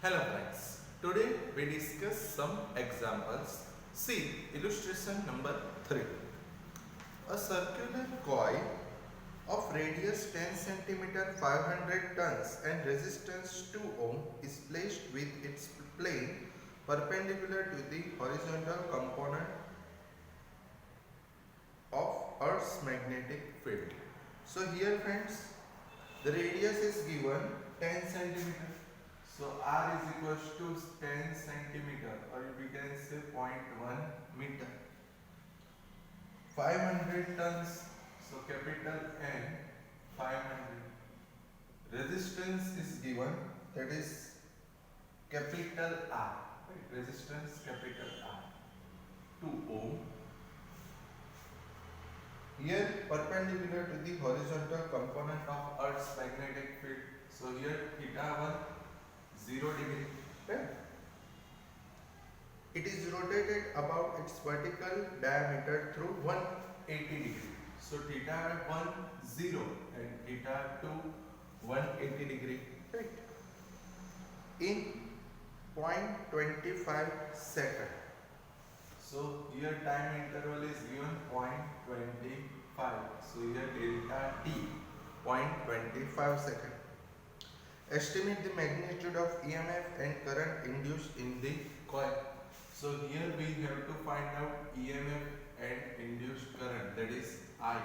Hello friends, today we discuss some examples. See illustration number 3. A circular coil of radius 10 cm 500 tons and resistance 2 ohm is placed with its plane perpendicular to the horizontal component of Earth's magnetic field. So here friends, the radius is given 10 cm. So R is equals to 10 centimeter, or we can say 0.1 meter. 500 tons, so capital N 500. Resistance is given, that is capital R. Right? Resistance capital R 2 ohm. Here perpendicular to the horizontal component of Earth's magnetic field. So here theta 1 0 degree. Right? It is rotated about its vertical diameter through 180 degree. So theta 1 0 and theta 2 180 degree. Right? In 0.25 second. So here time interval is given 0.25. So here delta t 0.25 second. Estimate the magnitude of EMF and current induced in the coil. So here we have to find out EMF and induced current, that is I.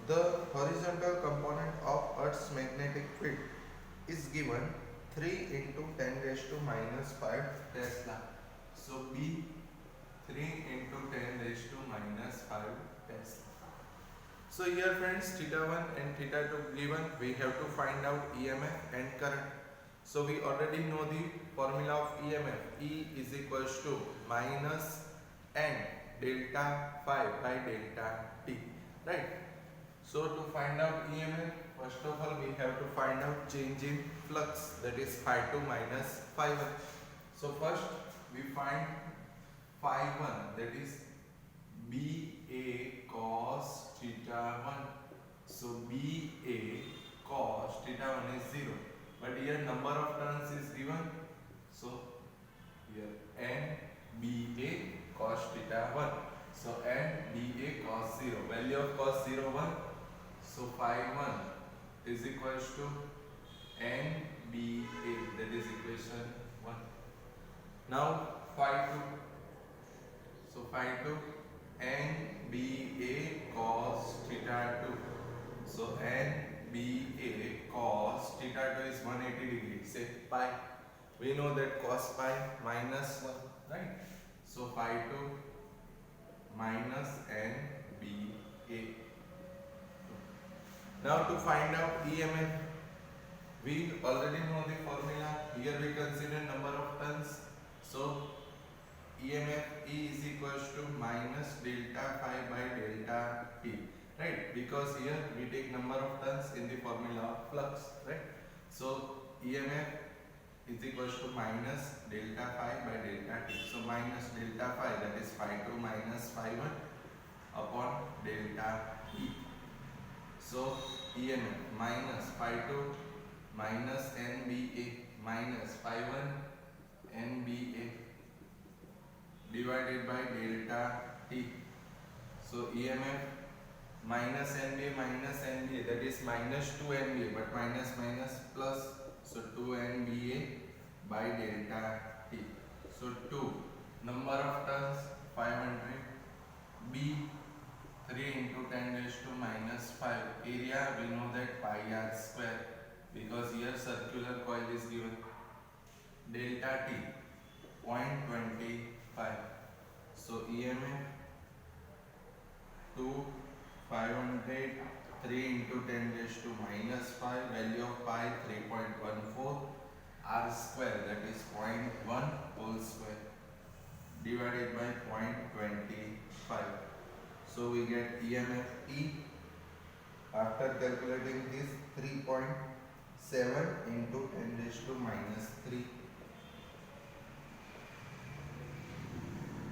The horizontal component of Earth's magnetic field is given 3 into 10 raised to minus 5 Tesla. So B 3 into 10 raised to minus 5 Tesla. So here friends, theta 1 and theta 2 given, we have to find out EMF and current. So we already know the formula of EMF. E is equals to minus N delta phi by delta T. Right? So to find out EMF, first of all we have to find out change in flux, that is phi 2 minus phi 1. So first we find phi 1, that is BA cos theta 1. So BA cos theta 1 is 0. But here number of turns is given. So here NBA cos theta 1. So NBA cos 0. Value of cos 0 1. So phi 1 is equals to NBA. That is equation 1. Now phi 2. So phi 2 NBA cos theta 2. So NBA cos theta 2 is 180 degree. Say pi. We know that cos pi minus 1, right? So phi 2 minus NBA. Now to find out EMF, we already know the formula. Here we consider number of turns. So EMF E is equals to minus delta phi by delta T, right? Because here we take number of turns in the formula of flux, right? So EMF is equals to minus delta phi by delta T. So minus delta phi, that is phi 2 minus phi 1 upon delta E. So EMF minus phi 2 minus NBA minus phi 1 NBA divided by delta T. So EMF minus NBA, that is minus 2 NBA, but minus minus plus, so 2 NBA by delta T. So 2 number of turns 500. B 3 into 10 raised to minus 5. Area we know that pi r square, because here circular coil is given. Delta T 0.25. So EMF 2 500 3 into 10 raised to minus 5. Value of pi 3.14. R square, that is 0.1 whole square divided by 0.25. So we get EMF E after calculating this 3.7 into 10 raised to minus 3.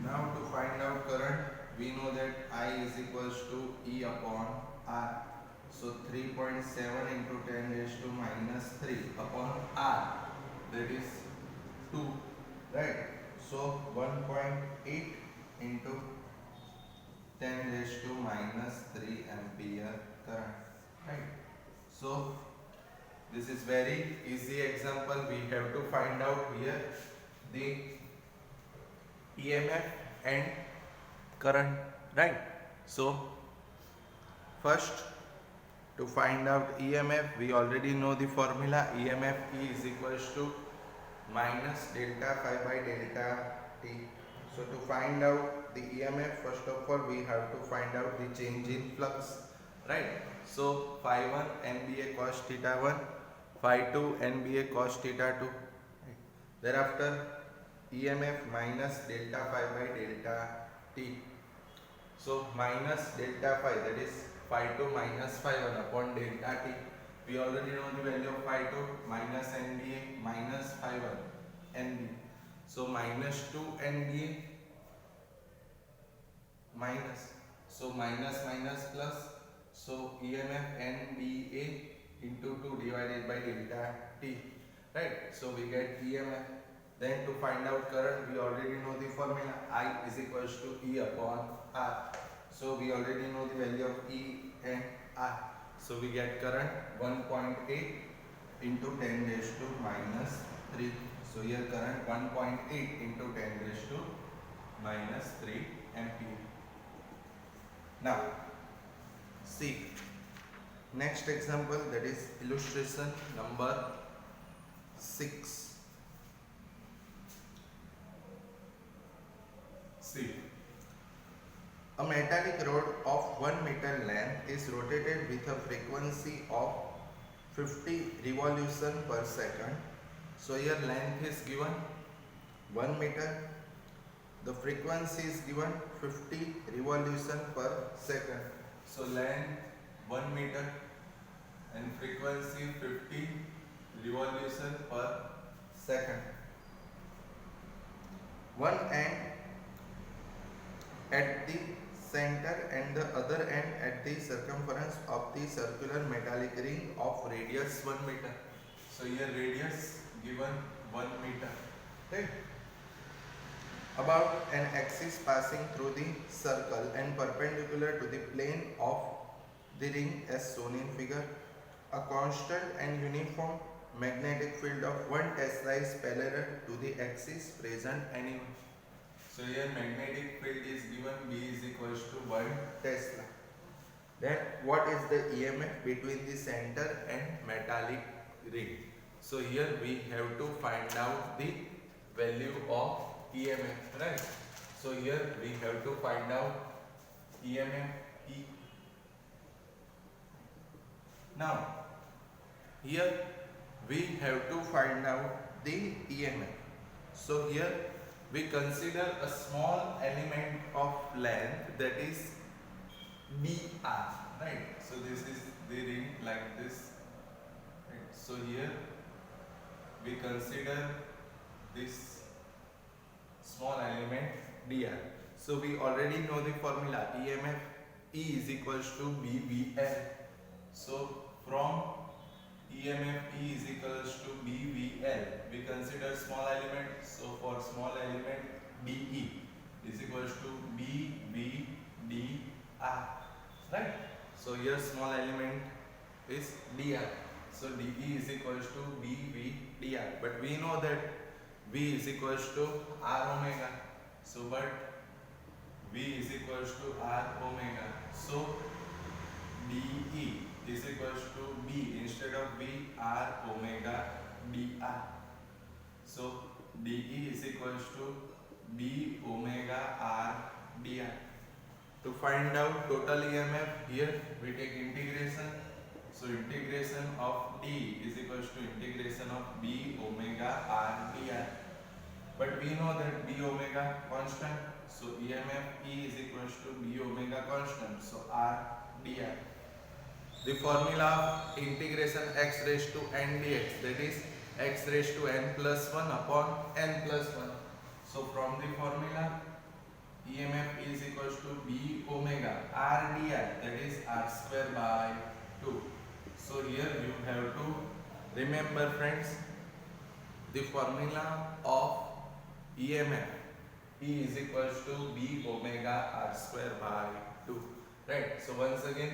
Now to find out current, we know that I is equals to E upon R. So So 3.7 into 10 raised to minus 3 upon R, that is 2, right? So 1.8 into 10 raised to minus 3 ampere current, right? So this is very easy example. We have to find out here the EMF and current, right? So first, to find out EMF, we already know the formula. EMF E is equals to minus delta phi by delta T. So to find out the EMF, first of all we have to find out the change in flux, right? So phi 1 NBA cos theta 1, phi 2 NBA cos theta 2. Right? Thereafter EMF minus delta phi by delta T. So minus delta phi, that is phi 2 minus phi 1 upon delta T. We already know the value of phi 2, minus NBA minus phi 1 NBA. So minus 2 NBA minus. So minus minus plus. So EMF NBA into 2 divided by delta T. Right? So we get EMF. Then to find out current, we already know the formula. I is equals to E upon R. So we already know the value of E and R. So we get current 1.8 into 10 raised to minus 3. So here current 1.8 into 10 raised to minus 3 ampere. Now see next example, that is illustration number 6. See, a metallic rod of 1 meter length is rotated with a frequency of 50 revolution per second. So here length is given 1 meter, the frequency is given 50 revolution per second. So length 1 meter and frequency 50 revolution per second. One end at the center and the other end at the circumference of the circular metallic ring of radius 1 meter. So here radius given 1 meter, right? About an axis passing through the circle and perpendicular to the plane of the ring as shown in figure. A constant and uniform magnetic field of 1 Tesla is parallel to the axis present anywhere. So here magnetic field is given, B is equals to 1 Tesla. Then what is the EMF between the center and metallic ring? So here we have to find out the value of EMF, right? So here we have to find out EMF E. Now here we have to find out the EMF. So here we consider a small element of length, that is dr, right? So this is the ring like this, right? So here we consider this small element dr. So we already know the formula, EMF E is equals to BVL. So from EMF E is equals to BVL, we consider small element. So for small element DE is equals to BVDR, right? So here small element is dr. So DE is equals to BVDR. But we know that V is equals to R omega. So but V is equals to R omega. So DE is equals to B instead of V, R omega dr. So DE is equals to B omega R dr. To find out total EMF, here we take integration. So integration of D is equals to integration of B omega R dr. But we know that B omega constant. So EMF E is equals to B omega constant. So R dr. The formula of integration x raised to n dx, that is x raised to n plus 1 upon n plus 1. So from the formula, EMF is equals to B omega R dr, that is R square by 2. So here you have to remember, friends, the formula of EMF. E is equals to B omega R square by 2. Right. So once again,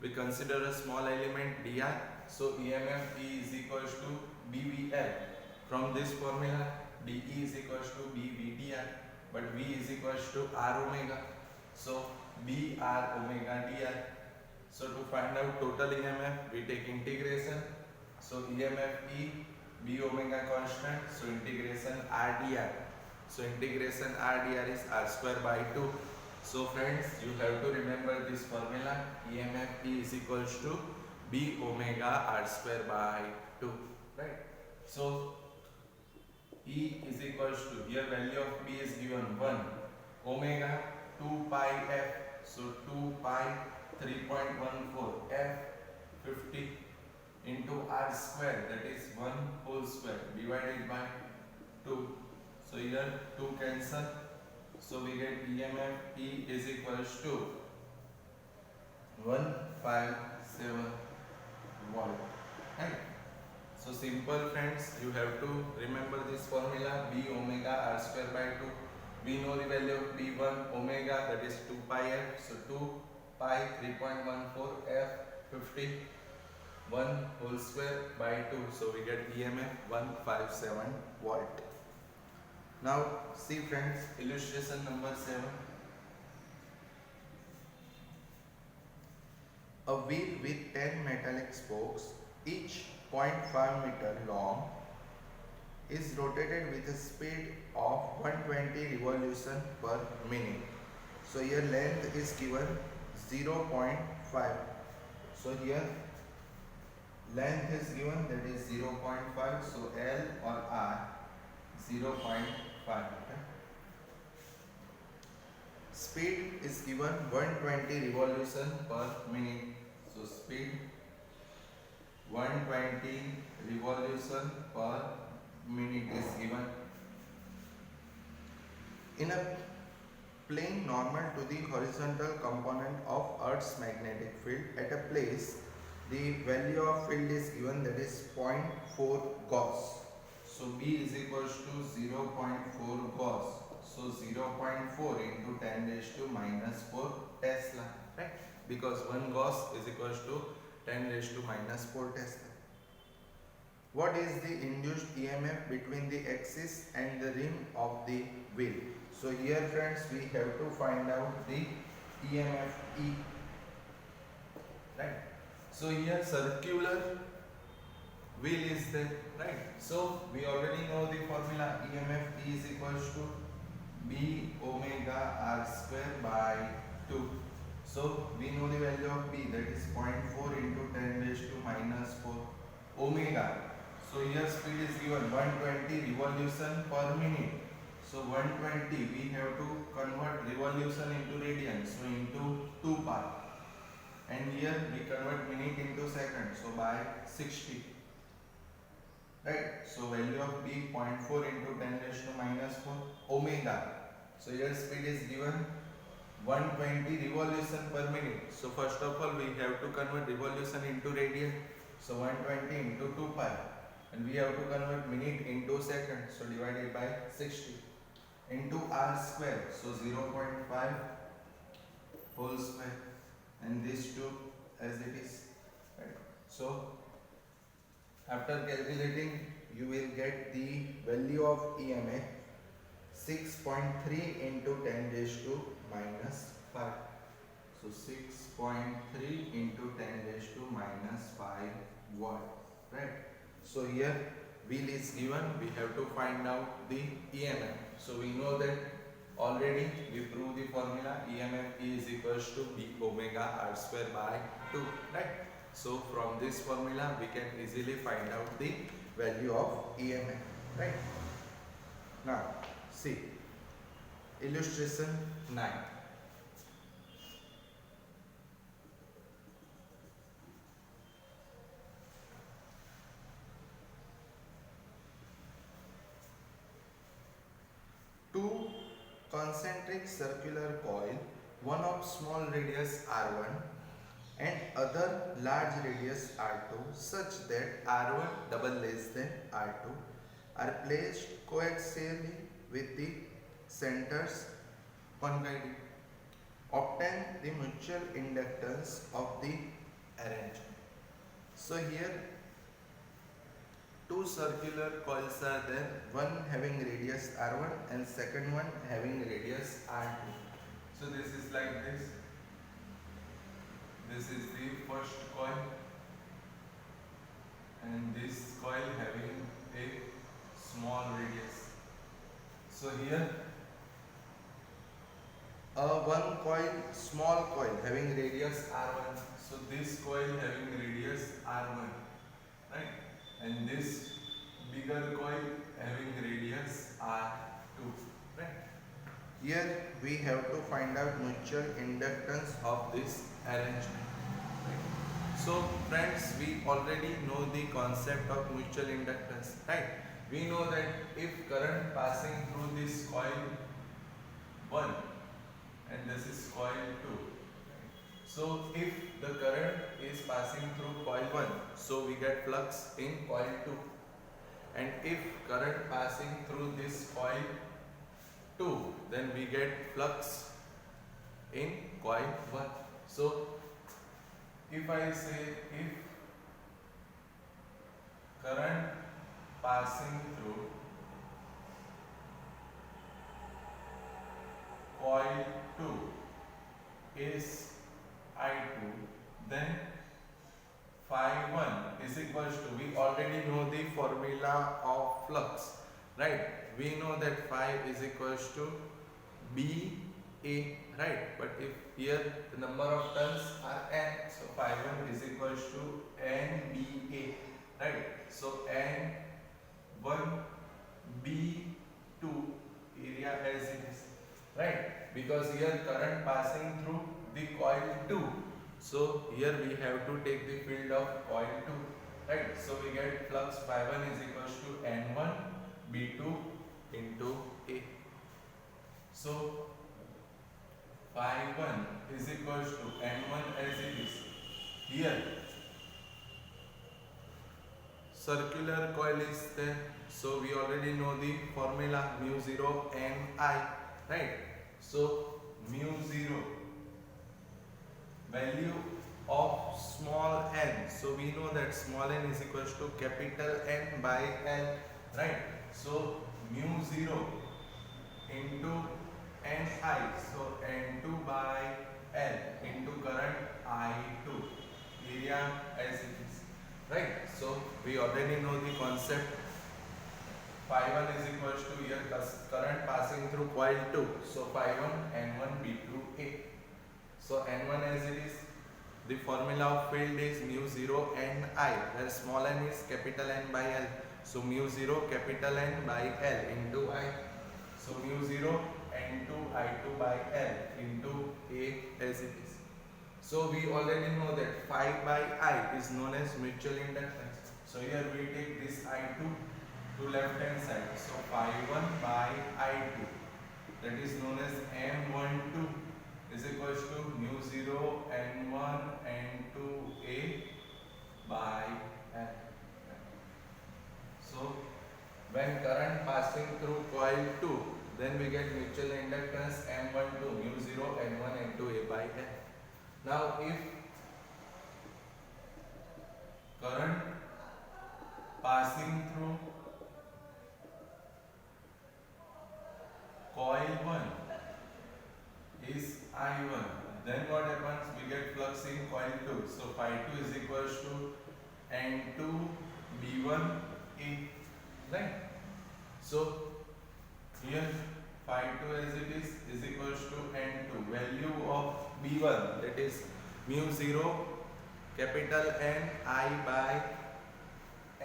we consider a small element dr. So EMF E is equals to BVL. From this formula, dE is equals to BVDR, but V is equals to R omega. So B R omega dr. So to find out total EMF, we take integration. So EMF E, B omega constant. So integration R dr. So integration R dr is R square by 2. So friends, you have to remember this formula. EMF E is equals to B omega R square by 2. Right. So E is equals to, here value of B is given 1. Omega 2 pi F. So 2 pi 3.14 F 50 into R square, that is 1 whole square divided by 2. So here 2 cancel. So we get EMF E is equals to 157 volt. Right? So simple, friends, you have to remember this formula, B omega R square by 2. We know the value of B1 omega, that is 2 pi F. So 2 pi 3.14 F 50 1 whole square by 2. So we get EMF 157 volt. Now see, friends, illustration number 7. A wheel with 10 metallic spokes, each 0.5 meter long, is rotated with a speed of 120 revolution per minute. So here length is given 0.5. So here length is given, that is 0.5. So L or R 0.5. Okay. Speed is given 120 revolution per minute. So speed 120 revolution per minute is given. In a plane normal to the horizontal component of Earth's magnetic field at a place, the value of field is given, that is 0.4 Gauss. So B is equals to 0.4 Gauss. So 0.4 into 10 raised to minus 4 Tesla, right? Because 1 Gauss is equals to 10 raised to minus 4 Tesla. What is the induced EMF between the axis and the rim of the wheel? So here, friends, we have to find out the EMF E, right? So here circular wheel is there, right? So we already know the formula, EMF E is equals to B omega R square by 2. So we know the value of B, that is 0.4 into 10 raised to minus 4 omega. So here speed is given 120 revolution per minute. So 120, we have to convert revolution into radian, so into 2 pi. And here we convert minute into second, so by 60. Right? So value of B 0.4 into 10 raised to minus 4 omega. So here speed is given 120 revolution per minute. So first of all, we have to convert revolution into radian. So 120 into 2 pi. And we have to convert minute into second. So divided by 60. Into R square. So 0.5 whole square. And this 2 as it is. Right? So after calculating, you will get the value of EMF 6.3 into 10 raised to minus 5. So 6.3 into 10 raised to minus 5 watt. Right? So here wheel is given, we have to find out the EMF. So we know that already we proved the formula, EMF E is equals to B omega R square by 2. Right? So from this formula we can easily find out the value of EMF, right? Now see illustration 9. Two concentric circular coil, one of small radius R1 and other large radius R2 such that R1 double less than R2 are placed coaxially with the centers concavity. Obtain the mutual inductance of the arrangement. So here two circular coils are there, one having radius R1 and second one having radius R2. So this is like this. This is the first coil and this coil having a small radius. So here one coil, small coil having radius R1. So this coil having radius R1, right? And this bigger coil having radius R2, right? Here we have to find out mutual inductance of this arrangement. Right? So friends, we already know the concept of mutual inductance, right? We know that if current passing through this coil 1 and this is coil 2. So if the current is passing through coil 1, so we get flux in coil 2. And if current passing through this coil 2, then we get flux in coil 1. So if I say if current passing through coil 2 is I2, then phi 1 is equals to, we already know the formula of flux, right? We know that phi is equals to BA, right? But if here the number of turns are N, so phi 1 is equals to NBA, right? So N1 B2 area as it is, right? Because here current passing through the coil 2, so here we have to take the field of coil 2, right? So we get flux phi 1 is equals to N1 B2 into A. So phi 1 is equals to N1 as it is. Here circular coil is there, so we already know the formula mu 0 N I, right? So mu 0 value of small n, so we know that small n is equals to capital N by L, right? So mu 0 into Ni, so N2 by L into current I2, area as it is, right? So we already know the concept. Phi 1 is equals to here current passing through coil 2, so phi 1 N1 B2 A. So N1 as it is, the formula of field is mu 0 Ni, where small n is capital N by L. So mu 0 capital N by L into I. So mu 0 N2 I2 by L into A as it is. So we already know that phi by I is known as mutual inductance. So here we take this I2 to left hand side. So phi 1 by I2, that is known as M12 is equals to mu 0 N1 N2 A by L. So when current passing through coil 2, then we get mutual inductance M12 mu 0 N1 N2 A by L. Now if current passing through coil 1 is I1, then what happens? We get flux in coil 2. So phi 2 is equals to N2 B1 A, right? So here phi 2 as it is equals to N2, value of B1, that is mu 0 capital N I by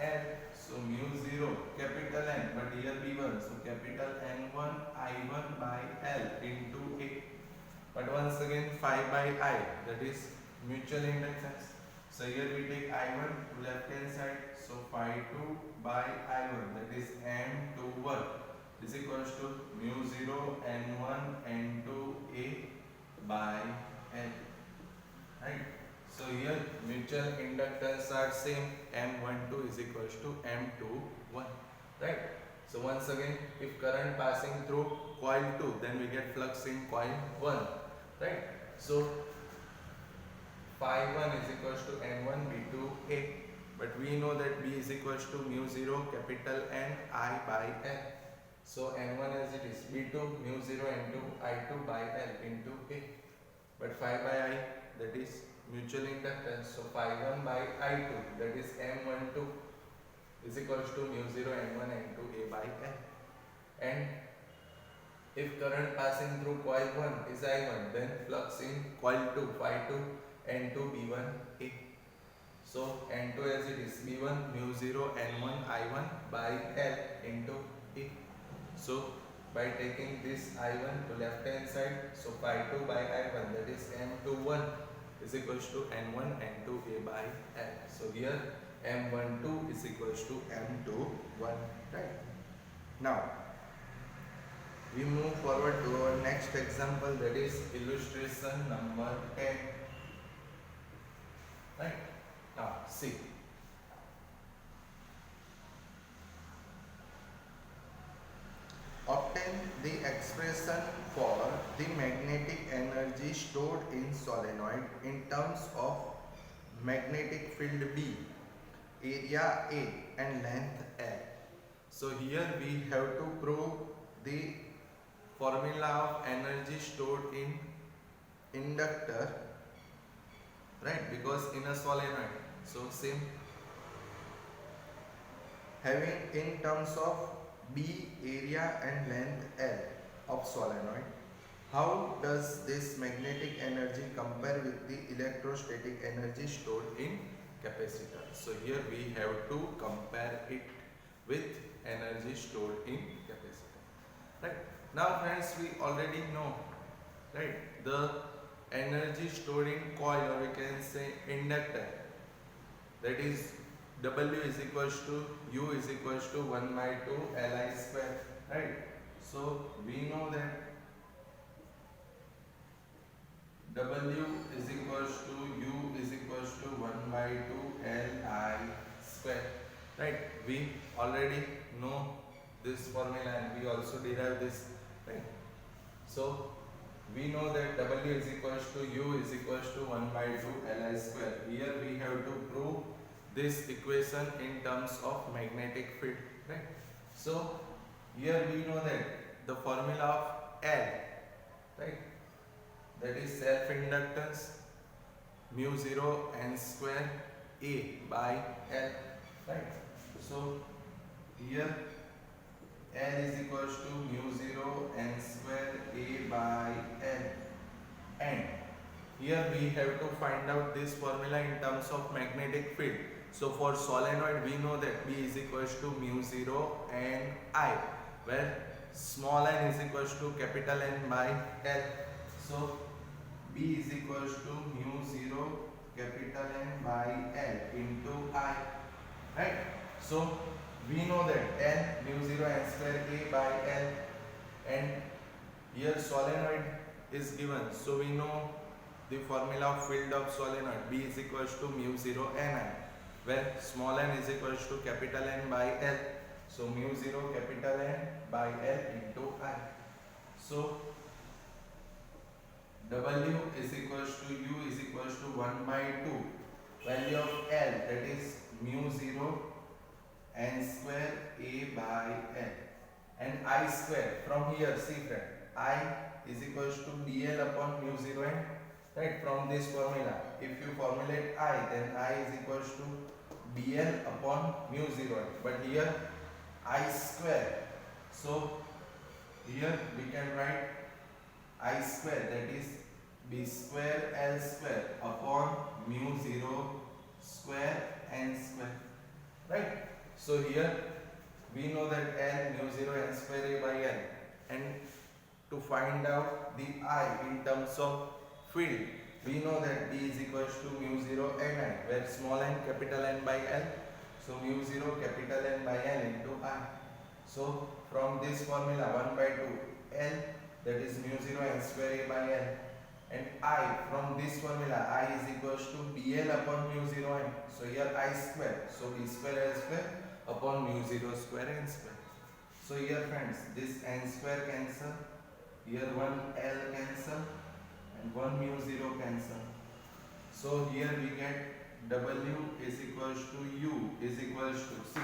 L. So mu 0 capital N, but here B1, so capital N1 I1 by L into A. But once again phi by I, that is mutual inductance. So here we take I1 to left hand side, so phi 2 by I1, that is M21 is equals to mu 0 N1 N2 A by L, right? So here mutual inductance are same, M12 is equals to M21, right? So once again, if current passing through coil 2, then we get flux in coil 1, right? So phi 1 is equals to N1 B2 A, but we know that B is equals to mu 0 capital N I by L. So N1 as it is, B2 mu 0 into I2 by L into A, but phi by I, that is mutual inductance, so phi 1 by I2, that is M12 is equals to mu 0 N1 into A by L. And if current passing through coil 1 is I1, then flux in coil 2 phi 2 N2 B1 A. So N2 as it is, B1 mu 0 N1 I1 by L into A. So by taking this I1 to left hand side, so phi 2 by I1, that is M21 is equals to N1 N2 A by L. So here M12 is equals to M21, right? Now we move forward to our next example, that is illustration number 10, right? Now see, obtain the expression for the magnetic energy stored in solenoid in terms of magnetic field B, area A and length L. So here we have to prove the formula of energy stored in inductor, right? Because in a solenoid, so same, having in terms of B, area and length L of solenoid, how does this magnetic energy compare with the electrostatic energy stored in capacitor? So here we have to compare it with energy stored in capacitor, right? Now friends, we already know, right, the energy stored in coil, or we can say inductor, that is W is equals to U is equals to 1 by 2 Li square, right? So we know that W is equals to U is equals to 1 by 2 Li square, right? We already know this formula and we also derive this, right? So we know that W is equals to U is equals to 1 by 2 Li square. Here we have to prove this equation in terms of magnetic field, right? So here we know that the formula of L, right, that is self inductance mu 0 N square A by L, right? So here L is equals to mu 0 N square A by L, and here we have to find out this formula in terms of magnetic field. So for solenoid we know that B is equals to mu 0 and I, where small n is equals to capital N by L. So B is equals to mu 0 capital N by L into I, right? So we know that N mu 0 N square A by L, and here solenoid is given, so we know the formula of field of solenoid. B is equals to mu 0 Ni, where small n is equals to capital N by L. So mu 0 capital N by L into I. So W is equals to U is equals to 1 by 2 value of L, that is mu 0 N square A by L, and I square from here, see friend, I is equals to BL upon mu 0 N, right? From this formula, if you formulate I, then I is equals to BL upon mu 0 N, but here I square, so here we can write I square, that is B square L square upon mu 0 square N square, right? So here we know that L mu 0 N square A by L, and to find out the I in terms of field, we know that B is equals to mu 0 Ni, where small n capital N by L, so mu 0 capital N by L into I. So from this formula 1 by 2 L, that is mu 0 N square A by L, and I, from this formula, I is equals to BL upon mu 0 n. So here I square, so B square L square upon mu 0 square n square. So here friends, this n square cancel, here one L cancel and one mu 0 cancel. So here we get W is equals to U is equals to C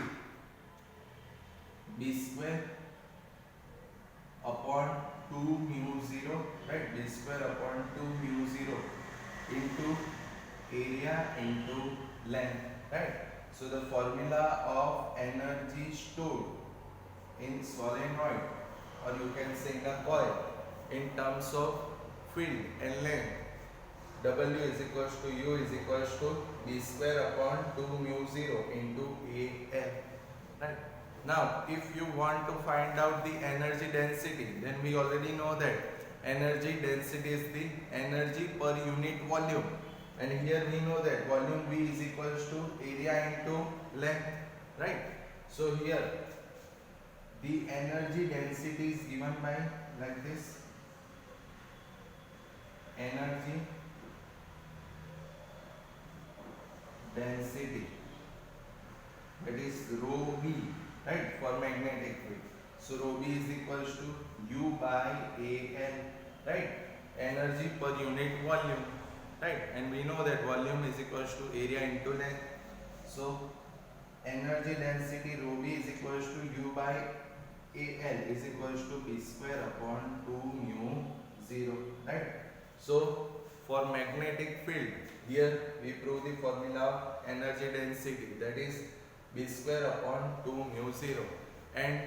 B square upon 2 mu 0, right? B square upon 2 mu 0 into area into length, right? So the formula of energy stored in solenoid, or you can say in a coil, in terms of field and length, W is equals to U is equals to B square upon 2 mu 0 into AL, right? Now, if you want to find out the energy density, then we already know that energy density is the energy per unit volume. And here we know that volume V is equals to area into length, right? So here the energy density is given by like this. Energy density, that is rho V, right, for magnetic field. So rho V is equals to U by AL, right, energy per unit volume, right, and we know that volume is equals to area into length. So energy density rho V is equals to U by AL is equals to B square upon 2 mu 0, right. So for magnetic field, here we prove the formula of energy density, that is B square upon 2 mu 0. And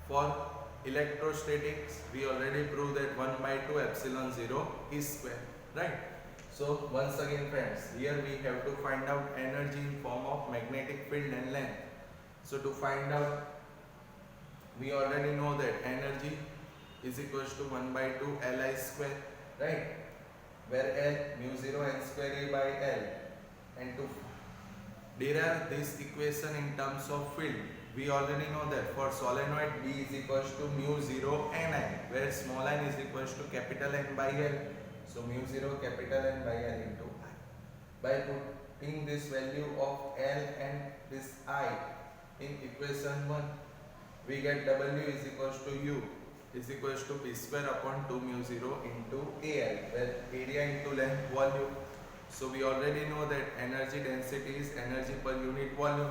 for electrostatics, we already proved that 1 by 2 epsilon 0 is square, right? So once again friends, here we have to find out energy in form of magnetic field and length. So to find out, we already know that energy is equals to 1 by 2 Li square, right, where L mu 0 n square A by L. And to derive this equation in terms of field, we already know that for solenoid B is equals to mu 0 Ni, where small n is equals to capital N by L. So mu 0 capital N by L into I. By putting this value of L and this I in equation 1, we get W is equals to U is equals to B square upon 2 mu 0 into AL, where area into length volume. So we already know that energy density is energy per unit volume.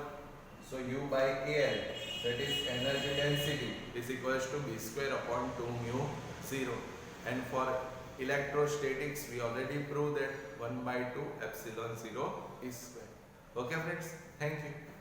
So U by AL, that is energy density, is equals to B square upon 2 mu 0. And for electrostatics, we already proved that 1 by 2 epsilon 0 is square. Okay friends, thank you.